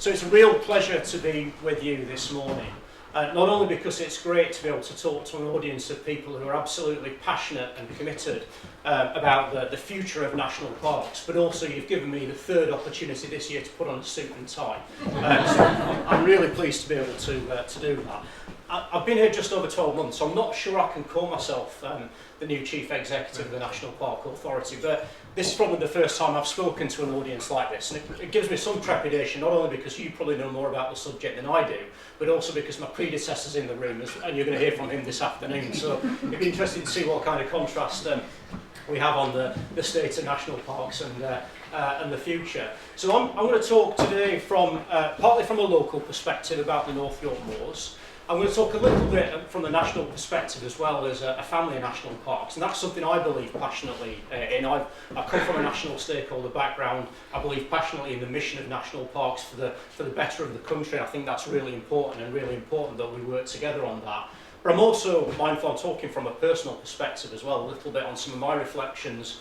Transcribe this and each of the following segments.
So it's a real pleasure to be with you this morning. Not only because it's great to be able to talk to an audience of people who are absolutely passionate and committed about the future of national parks, but also you've given me the third opportunity this year to put on a suit and tie. So I'm really pleased to be able to do that. I've been here just over 12 months, so I'm not sure I can call myself the new Chief Executive of the National Park Authority, but this is probably the first time I've spoken to an audience like this, and it gives me some trepidation, not only because you probably know more about the subject than I do, but also because my predecessor's in the room, and you're going to hear from him this afternoon, so it'd be interesting to see what kind of contrast we have on the state of national parks and the future. So I'm going to talk today partly from a local perspective about the North York Moors. I'm going to talk a little bit from the national perspective as well as a family of national parks, and that's something I believe passionately in. I come from a national stakeholder background. I believe passionately in the mission of national parks for the better of the country. I think that's really important, and really important that we work together on that. But I'm also mindful I'm talking from a personal perspective as well, a little bit on some of my reflections,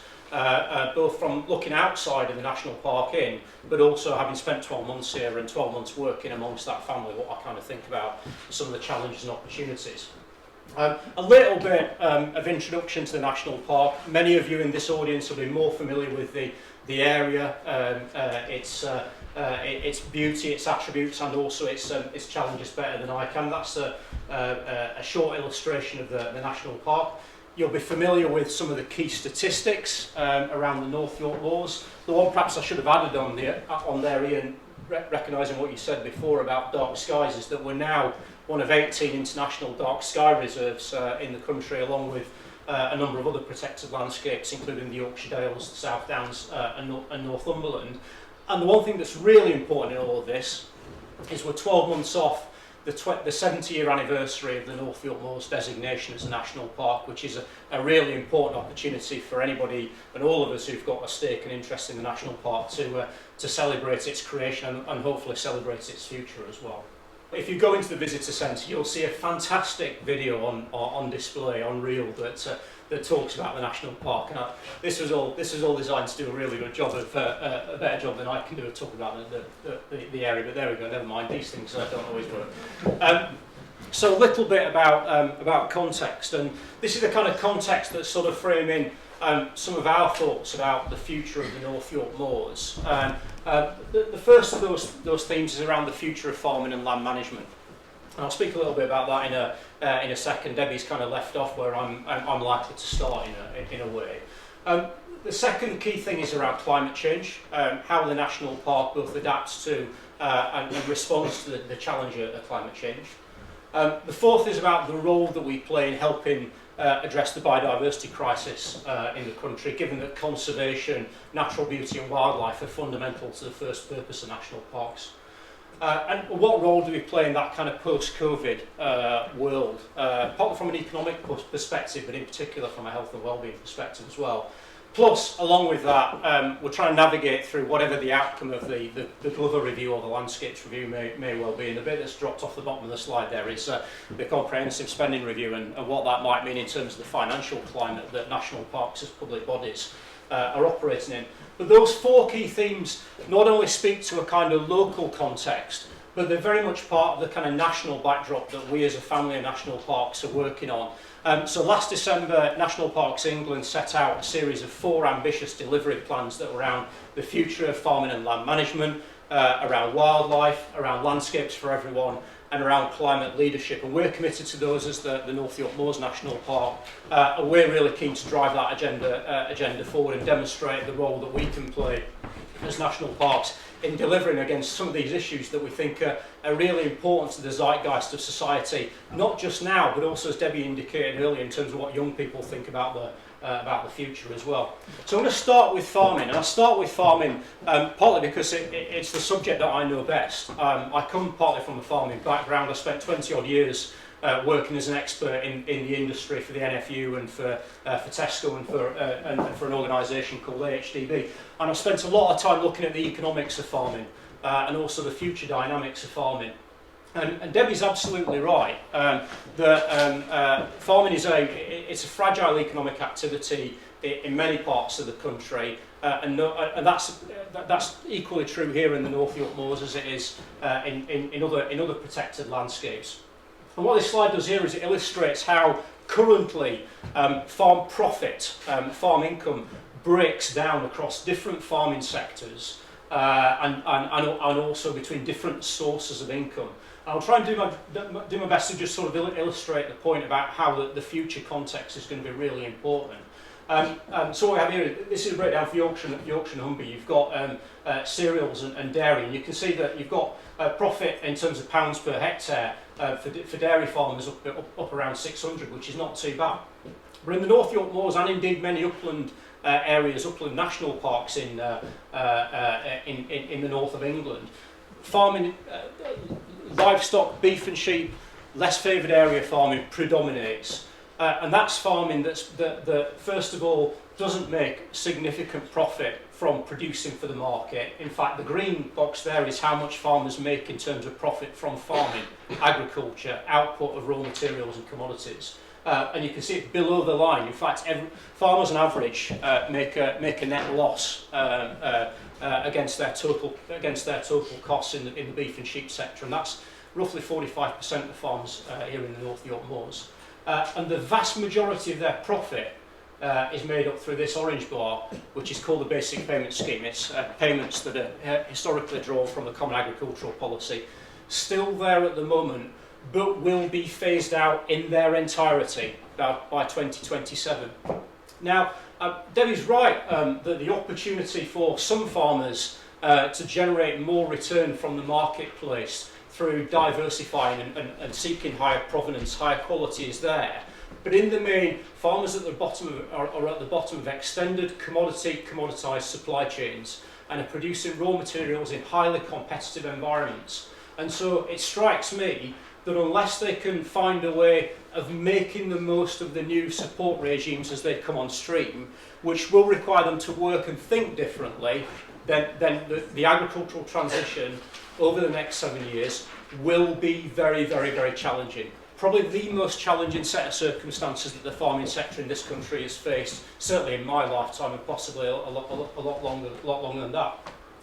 both from looking outside of the National Park Inn, but also having spent 12 months here and 12 months working amongst that family, what I kind of think about some of the challenges and opportunities. A little bit of introduction to the National Park. Many of you in this audience will be more familiar with the area, its beauty, its attributes, and also its challenges better than I can. That's a short illustration of the National Park. You'll be familiar with some of the key statistics around the North York Moors. The one perhaps I should have added on there, Ian, recognising what you said before about dark skies, is that we're now one of 18 international dark sky reserves in the country, along with a number of other protected landscapes, including the Yorkshire Dales, the South Downs and Northumberland. And the one thing that's really important in all of this is we're 12 months off the 70-year anniversary of the North York Moors designation as a national park, which is a really important opportunity for anybody and all of us who've got a stake and interest in the national park to celebrate its creation and hopefully celebrate its future as well. If you go into the visitor centre, you'll see a fantastic video on display on reel that talks about the national park. And this was all designed to do a really good job of a better job than I can do of talking about the area. But there we go. Never mind. These things don't always work. So a little bit about context, and this is the kind of context that's sort of framing some of our thoughts about the future of the North York Moors. The first of those themes is around the future of farming and land management. And I'll speak a little bit about that in a second. Debbie's kind of left off where I'm likely to start in a way. The second key thing is around climate change, how the national park both adapts to and responds to the challenge of climate change. The fourth is about the role that we play in helping address the biodiversity crisis in the country, given that conservation, natural beauty and wildlife are fundamental to the first purpose of national parks. And what role do we play in that kind of post-COVID world, partly from an economic perspective, but in particular from a health and wellbeing perspective as well. Plus, along with that, we're trying to navigate through whatever the outcome of the Glover review or the landscapes review may well be. And the bit that's dropped off the bottom of the slide there is the comprehensive spending review and what that might mean in terms of the financial climate that national parks as public bodies are operating in. But those four key themes not only speak to a kind of local context, but they're very much part of the kind of national backdrop that we as a family of national parks are working on. So last December, National Parks England set out a series of 4 ambitious delivery plans that were around the future of farming and land management, around wildlife, around landscapes for everyone, and around climate leadership. And we're committed to those as the North York Moors National Park. And we're really keen to drive that agenda forward and demonstrate the role that we can play as national parks in delivering against some of these issues that we think are really important to the zeitgeist of society, not just now, but also, as Debbie indicated earlier, in terms of what young people think about the future as well. So I'm going to start with farming, and I start with farming partly because it's the subject that I know best. I come partly from a farming background. I spent 20 odd years working as an expert in the industry for the NFU and for Tesco and for an organisation called AHDB. And I've spent a lot of time looking at the economics of farming and also the future dynamics of farming. And Debbie's absolutely right that farming is a fragile economic activity in many parts of the country, and that's equally true here in the North York Moors as it is in other protected landscapes. And what this slide does here is it illustrates how currently farm profit, farm income breaks down across different farming sectors and also between different sources of income. I'll try and do my best to just sort of illustrate the point about how the future context is going to be really important. So what we have here, this is a breakdown for Yorkshire and Humber. You've got cereals and dairy, and you can see that you've got profit in terms of pounds per hectare for dairy farmers up around 600, which is not too bad. But in the North York Moors and indeed many upland areas, upland national parks in the north of England, farming, livestock, beef and sheep, less favoured area farming predominates. And that's farming that first of all doesn't make significant profit from producing for the market. In fact, the green box there is how much farmers make in terms of profit from farming, agriculture, output of raw materials and commodities. And you can see it below the line. In fact, farmers on average make a net loss against their total costs in the beef and sheep sector, and that's roughly 45% of farms here in the North York Moors. And the vast majority of their profit is made up through this orange bar, which is called the Basic Payment Scheme. It's payments that are historically drawn from the Common Agricultural Policy, still there at the moment, but will be phased out in their entirety by 2027. Now, Debbie's right that the opportunity for some farmers to generate more return from the marketplace through diversifying and seeking higher provenance, higher quality is there. But in the main, farmers at the bottom are at the bottom of extended commoditized supply chains and are producing raw materials in highly competitive environments. And so it strikes me that unless they can find a way of making the most of the new support regimes as they come on stream, which will require them to work and think differently, then the agricultural transition over the next 7 years will be very, very, very challenging. Probably the most challenging set of circumstances that the farming sector in this country has faced, certainly in my lifetime, and possibly a lot longer than that.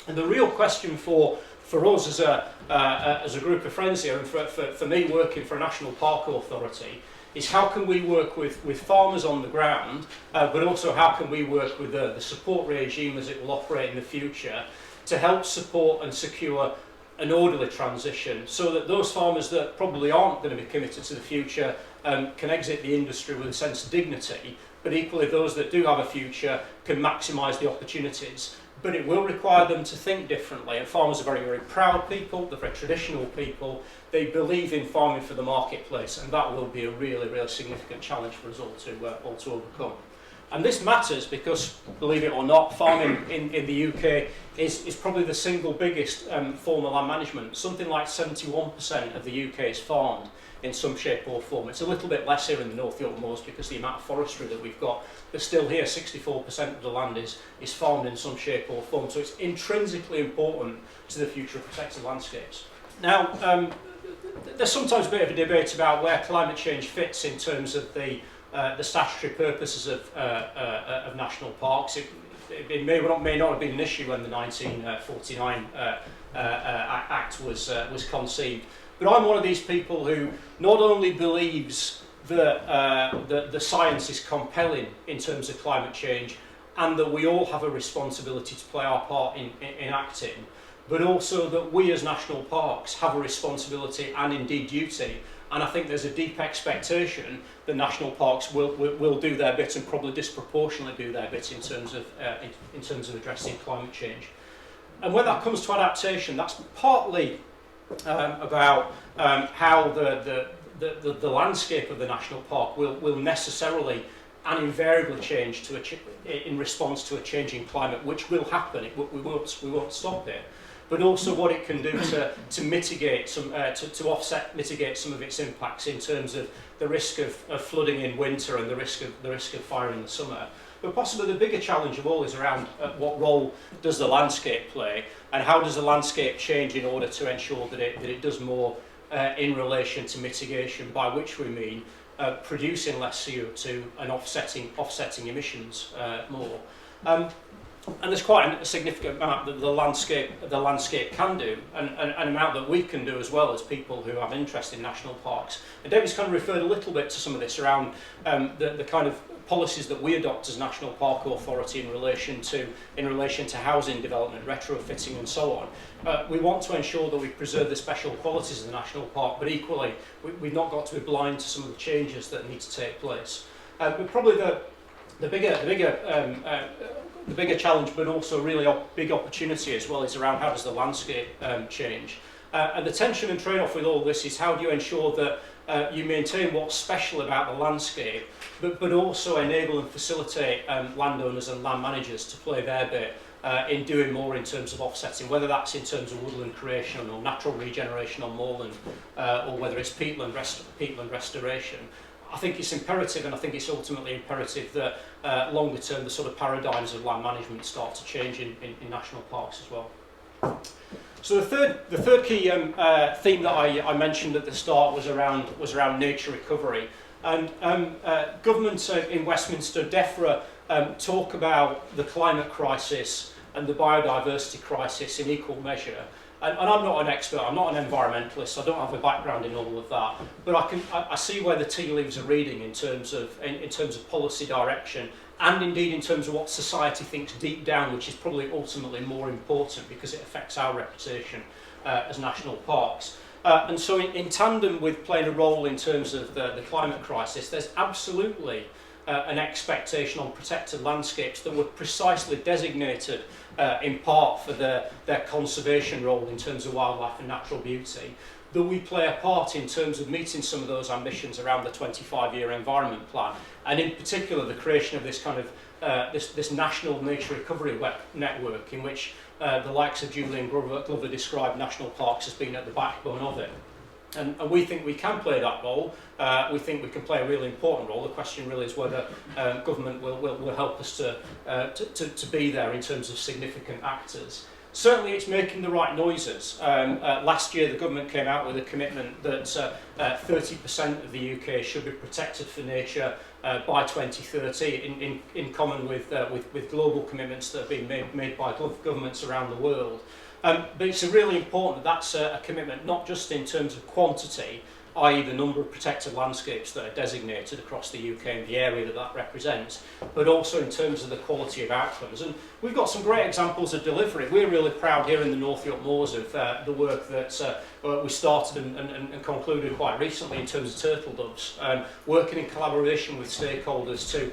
And the real question for us as a group of friends here, and for me working for a national park authority, is how can we work with farmers on the ground, but also how can we work with the support regime as it will operate in the future to help support and secure an orderly transition so that those farmers that probably aren't going to be committed to the future can exit the industry with a sense of dignity, but equally those that do have a future can maximise the opportunities. But it will require them to think differently, and farmers are very, very proud people, they're very traditional people, they believe in farming for the marketplace, and that will be a really, really significant challenge for us all to overcome. And this matters because, believe it or not, farming in the UK is probably the single biggest form of land management. Something like 71% of the UK is farmed in some shape or form. It's a little bit less here in the North York Moors because of the amount of forestry that we've got, but still here 64% of the land is farmed in some shape or form. So it's intrinsically important to the future of protected landscapes. Now, there's sometimes a bit of a debate about where climate change fits in terms of the statutory purposes of national parks. It may not have been an issue when the 1949 Act was conceived. But I'm one of these people who not only believes that the science is compelling in terms of climate change and that we all have a responsibility to play our part in acting, but also that we as national parks have a responsibility and indeed duty. And I think there's a deep expectation that national parks will do their bit, and probably disproportionately do their bit in terms of addressing climate change. And when that comes to adaptation, that's partly about how the landscape of the national park will necessarily and invariably change in response to a changing climate, which will happen. We won't stop it. But also what it can do to mitigate mitigate some of its impacts in terms of the risk of flooding in winter and the risk of fire in the summer. But possibly the bigger challenge of all is around what role does the landscape play, and how does the landscape change in order to ensure that it does more in relation to mitigation, by which we mean producing less CO2 and offsetting emissions more. And there's quite a significant amount that the landscape can do, and an amount that we can do as well as people who have interest in national parks. And David's kind of referred a little bit to some of this around the kind of policies that we adopt as National Park Authority in relation to housing development, retrofitting and so on. We want to ensure that we preserve the special qualities of the national park, but equally we've not got to be blind to some of the changes that need to take place. But probably the bigger challenge, but also really big opportunity as well, is around how does the landscape change. And the tension and trade-off with all this is how do you ensure that you maintain what's special about the landscape, but also enable and facilitate landowners and land managers to play their bit in doing more in terms of offsetting, whether that's in terms of woodland creation or natural regeneration on moorland, or whether it's peatland restoration. I think it's imperative, and I think it's ultimately imperative that longer term the sort of paradigms of land management start to change in national parks as well. So the third key theme that I mentioned at the start was around nature recovery, and government in Westminster, DEFRA, talk about the climate crisis and the biodiversity crisis in equal measure. And I'm not an expert, I'm not an environmentalist, I don't have a background in all of that, but I see where the tea leaves are reading in terms of policy direction, and indeed in terms of what society thinks deep down, which is probably ultimately more important because it affects our reputation as national parks. And so in tandem with playing a role in terms of the climate crisis, there's absolutely an expectation on protected landscapes that were precisely designated in part for their conservation role in terms of wildlife and natural beauty, that we play a part in terms of meeting some of those ambitions around the 25-year environment plan, and in particular the creation of this kind of this national nature recovery network, in which the likes of Julian Glover described national parks as being at the backbone of it. And we think we can play that role. We think we can play a really important role. The question really is whether government will help us to be there in terms of significant actors. Certainly it's making the right noises. Last year the government came out with a commitment that 30% of the UK should be protected for nature by 2030, in common with global commitments that have been made by governments around the world. But it's really important that that's a commitment not just in terms of quantity, i.e. the number of protected landscapes that are designated across the UK and the area that represents, but also in terms of the quality of outcomes. And we've got some great examples of delivery. We're really proud here in the North York Moors of the work that we started and concluded quite recently in terms of turtle doves, working in collaboration with stakeholders to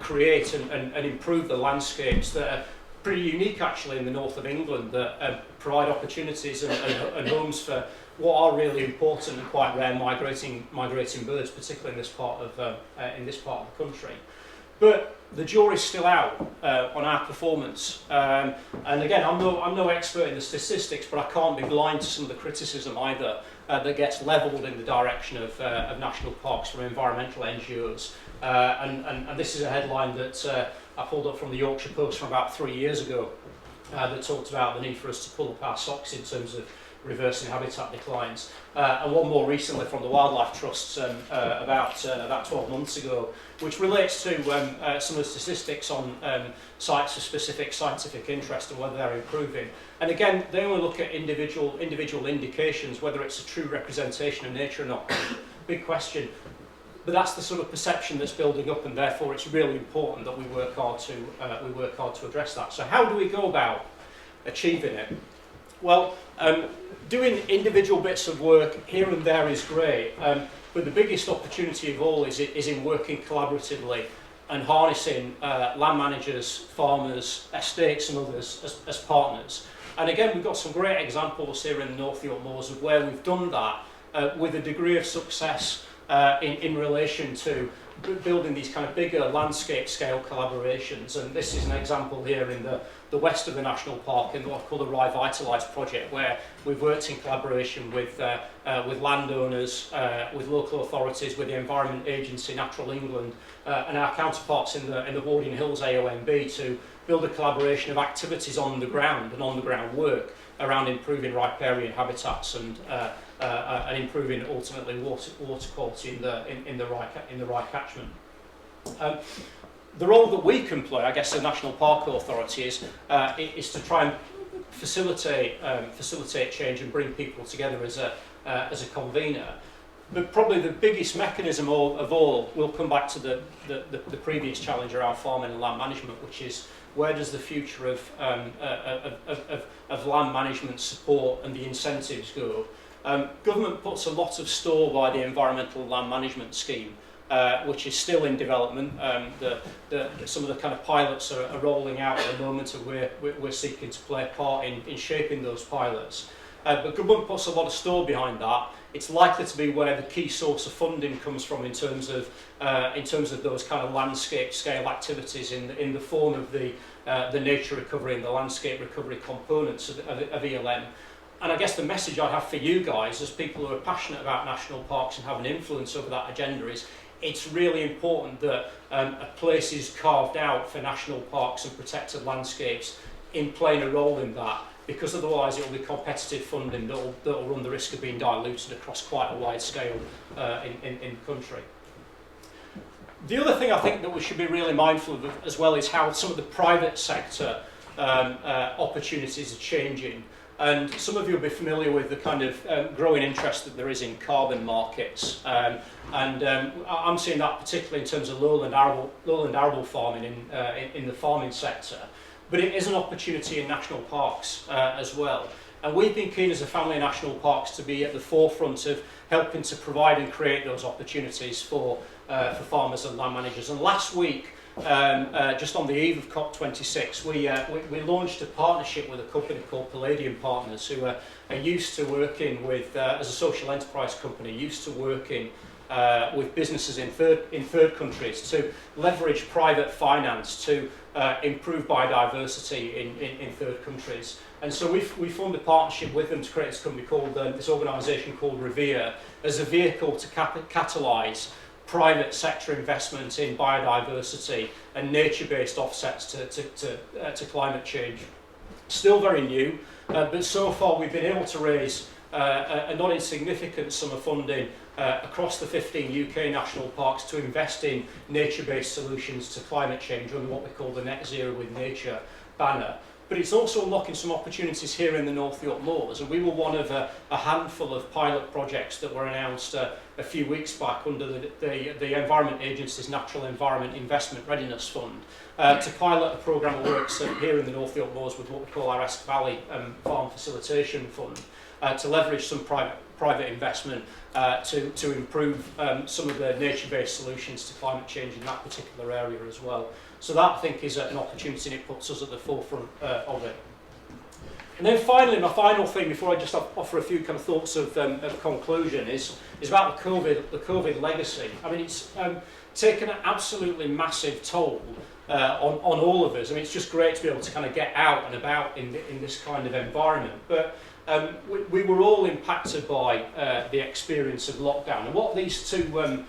create and improve the landscapes that are pretty unique actually in the north of England, that provide opportunities and homes for what are really important and quite rare migrating birds, particularly in this part of the country. But the jury's still out on our performance, and again, I'm no expert in the statistics, but I can't be blind to some of the criticism either that gets levelled in the direction of national parks from environmental NGOs. And this is a headline that I pulled up from the Yorkshire Post from about 3 years ago that talked about the need for us to pull up our socks in terms of reversing habitat declines. And one more recently from the Wildlife Trusts about 12 months ago, which relates to some of the statistics on sites of specific scientific interest and whether they're improving. And again, they only look at individual indications, whether it's a true representation of nature or not. Big question. But that's the sort of perception that's building up, and therefore it's really important that we work hard to address that. So how do we go about achieving it? Well, doing individual bits of work here and there is great, but the biggest opportunity of all is in working collaboratively and harnessing land managers, farmers, estates and others as partners. And again, we've got some great examples here in the North York Moors of where we've done that with a degree of success in relation to building these kind of bigger landscape scale collaborations. And this is an example here in the west of the national park in what's called the Revitalise project, where we've worked in collaboration with landowners, with local authorities, with the Environment Agency, Natural England, and our counterparts in the Wardian Hills AONB to build a collaboration of activities on the ground and on-the-ground work around improving riparian habitats and improving ultimately water quality in the Rye catchment. the role that we can play, I guess, the National Park Authority is to try and facilitate change and bring people together as a convener. But probably the biggest mechanism of all will come back to the previous challenge around farming and land management, which is where does the future of land management support and the incentives go? Government puts a lot of store by the Environmental Land Management Scheme, which is still in development. Some of the kind of pilots are rolling out at the moment, and we're seeking to play a part in shaping those pilots. But government puts a lot of store behind that. It's likely to be where the key source of funding comes from in terms of those kind of landscape scale activities in the form of the nature recovery and the landscape recovery components of ELM. And I guess the message I have for you guys, as people who are passionate about national parks and have an influence over that agenda, is it's really important that a place is carved out for national parks and protected landscapes in playing a role in that, because otherwise it will be competitive funding that will run the risk of being diluted across quite a wide scale in the country. The other thing I think that we should be really mindful of as well is how some of the private sector opportunities are changing. And some of you will be familiar with the kind of growing interest that there is in carbon markets. I'm seeing that particularly in terms of lowland arable farming in the farming sector. But it is an opportunity in national parks as well. And we've been keen as a family of national parks to be at the forefront of helping to provide and create those opportunities for farmers and land managers. And last week, just on the eve of COP26, we launched a partnership with a company called Palladium Partners, who are used to working with, as a social enterprise company, used to working with businesses in third countries to leverage private finance to improve biodiversity in third countries. And so we formed a partnership with them to create this company called, this organisation called Revere, as a vehicle to catalyse private sector investment in biodiversity and nature-based offsets to climate change. Still very new, but so far we've been able to raise a not insignificant sum of funding across the 15 UK national parks to invest in nature-based solutions to climate change under what we call the Net Zero with Nature banner. But it's also unlocking some opportunities here in the North York Moors, and we were one of a handful of pilot projects that were announced a few weeks back under the Environment Agency's Natural Environment Investment Readiness Fund to pilot a programme of works here in the North York Moors with what we call our Esk Valley Farm Facilitation Fund to leverage some private investment to improve some of the nature-based solutions to climate change in that particular area as well. So that, I think, is an opportunity, and it puts us at the forefront of it. And then finally, my final thing before I just offer a few kind of thoughts of conclusion is about the COVID legacy. I mean, it's taken an absolutely massive toll on all of us. I mean, it's just great to be able to kind of get out and about in this kind of environment. But we were all impacted by the experience of lockdown. And what these two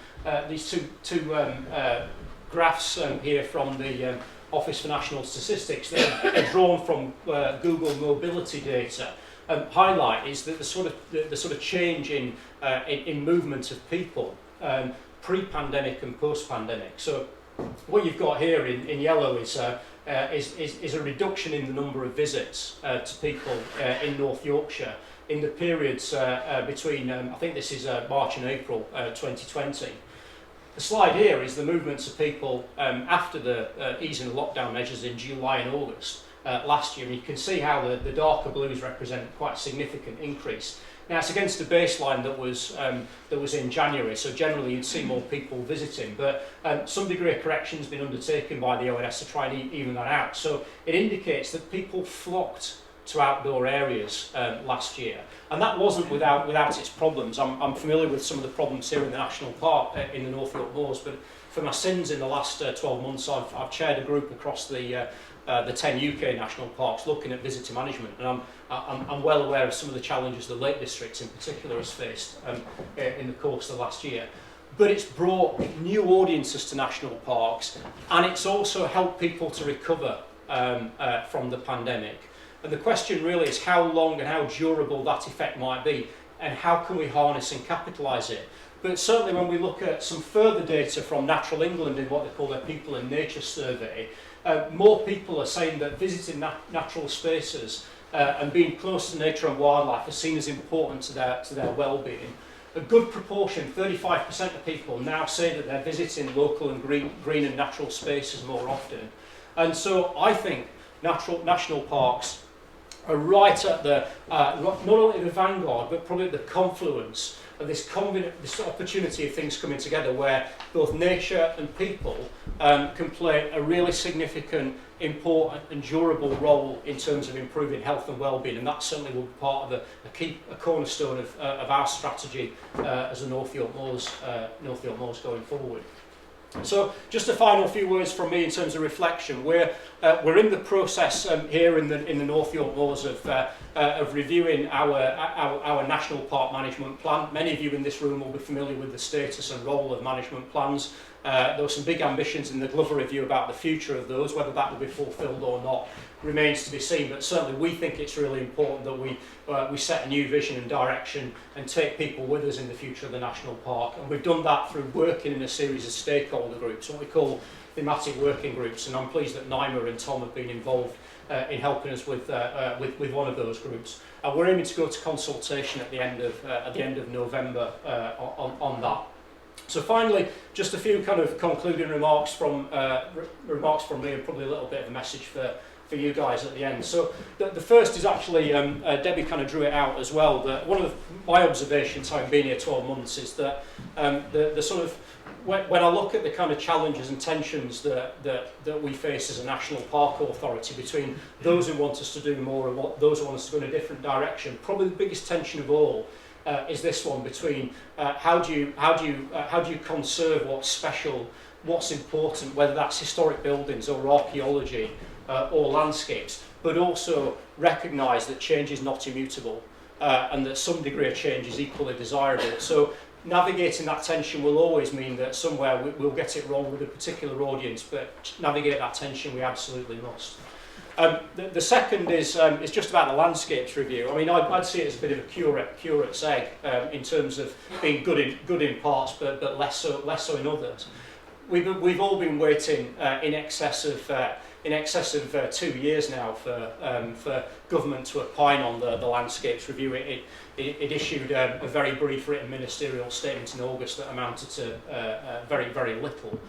graphs here from the Office for National Statistics, they're drawn from Google mobility data, highlight is that the sort of change in movement of people pre-pandemic and post-pandemic. So what you've got here in yellow is a reduction in the number of visits to people in North Yorkshire in the periods between, I think this is March and April 2020. The slide here is the movements of people after the easing of lockdown measures in July and August last year. And you can see how the darker blues represent quite a significant increase. Now, it's against a baseline that was in January, so generally you'd see more people visiting, but some degree of correction has been undertaken by the ONS to try and even that out. So it indicates that people flocked to outdoor areas last year, and that wasn't without its problems. I'm familiar with some of the problems here in the National Park in the North York Moors, but for my sins in the last 12 months, I've chaired a group across the 10 UK national parks looking at visitor management, and I'm well aware of some of the challenges the Lake District in particular has faced in the course of the last year. But it's brought new audiences to national parks, and it's also helped people to recover from the pandemic. And the question really is how long and how durable that effect might be, and how can we harness and capitalise it. But certainly when we look at some further data from Natural England in what they call their People and Nature survey, more people are saying that visiting natural spaces and being close to nature and wildlife are seen as important to their well-being. A good proportion, 35% of people, now say that they're visiting local and green and natural spaces more often. And so I think national parks are right at the, not only the vanguard, but probably at the confluence of this opportunity of things coming together where both nature and people can play a really significant, important and durable role in terms of improving health and well-being, and that certainly will be part of a cornerstone of our strategy as a North York Moors going forward. So just a final few words from me in terms of reflection. We're in the process here in the North York Moors of reviewing our national park management plan. Many of you in this room will be familiar with the status and role of management plans. There were some big ambitions in the Glover review about the future of those. Whether that will be fulfilled or not remains to be seen, but certainly we think it's really important that we set a new vision and direction and take people with us in the future of the national park, and we've done that through working in a series of stakeholder groups, what we call thematic working groups, and I'm pleased that Naima and Tom have been involved in helping us with one of those groups. And we're aiming to go to consultation at the end of November on that. So finally, just a few kind of concluding remarks from me, and probably a little bit of a message for you guys at the end. So the first is actually, Debbie kind of drew it out as well, that one of my observations having been here 12 months is that the sort of, when I look at the kind of challenges and tensions that we face as a national park authority between those who want us to do more and those who want us to go in a different direction, probably the biggest tension of all is this one between how do you conserve what's special, what's important, whether that's historic buildings or archaeology or landscapes, but also recognise that change is not immutable and that some degree of change is equally desirable. So navigating that tension will always mean that somewhere we'll get it wrong with a particular audience, but to navigate that tension we absolutely must. The second is just about the landscapes review. I mean, I'd see it as a bit of a curate's egg in terms of being good in parts, but less so in others. We've all been waiting in excess of 2 years now for government to opine on the landscapes review. It issued a very brief written ministerial statement in August that amounted to very, very little.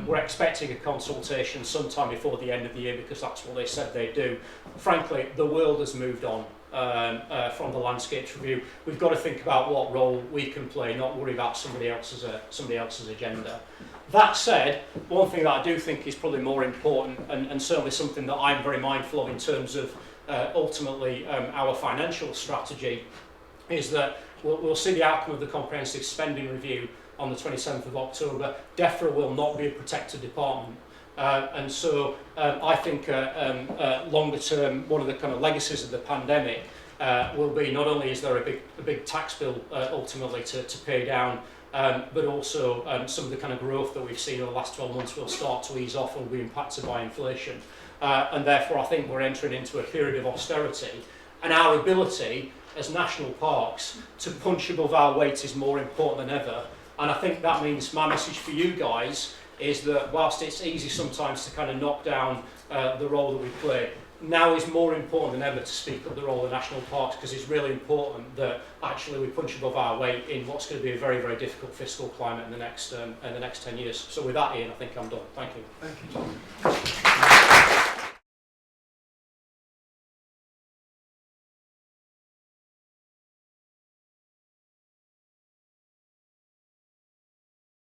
We're expecting a consultation sometime before the end of the year because that's what they said they'd do. Frankly, the world has moved on from the landscapes review. We've got to think about what role we can play, not worry about somebody else's agenda. That said, one thing that I do think is probably more important, and certainly something that I'm very mindful of in terms of ultimately our financial strategy, is that we'll see the outcome of the comprehensive spending review on the 27th of October. DEFRA will not be a protected department. And so I think longer term, one of the kind of legacies of the pandemic will be not only is there a big tax bill ultimately to pay down, but also some of the kind of growth that we've seen over the last 12 months will start to ease off and will be impacted by inflation. And therefore I think we're entering into a period of austerity, and our ability as national parks to punch above our weight is more important than ever. And I think that means my message for you guys is that whilst it's easy sometimes to kind of knock down the role that we play, now is more important than ever to speak up the role of the national parks, because it's really important that actually we punch above our weight in what's going to be a very, very difficult fiscal climate in the next 10 years. So with that, Ian, I think I'm done. Thank you. Thank you, Tom.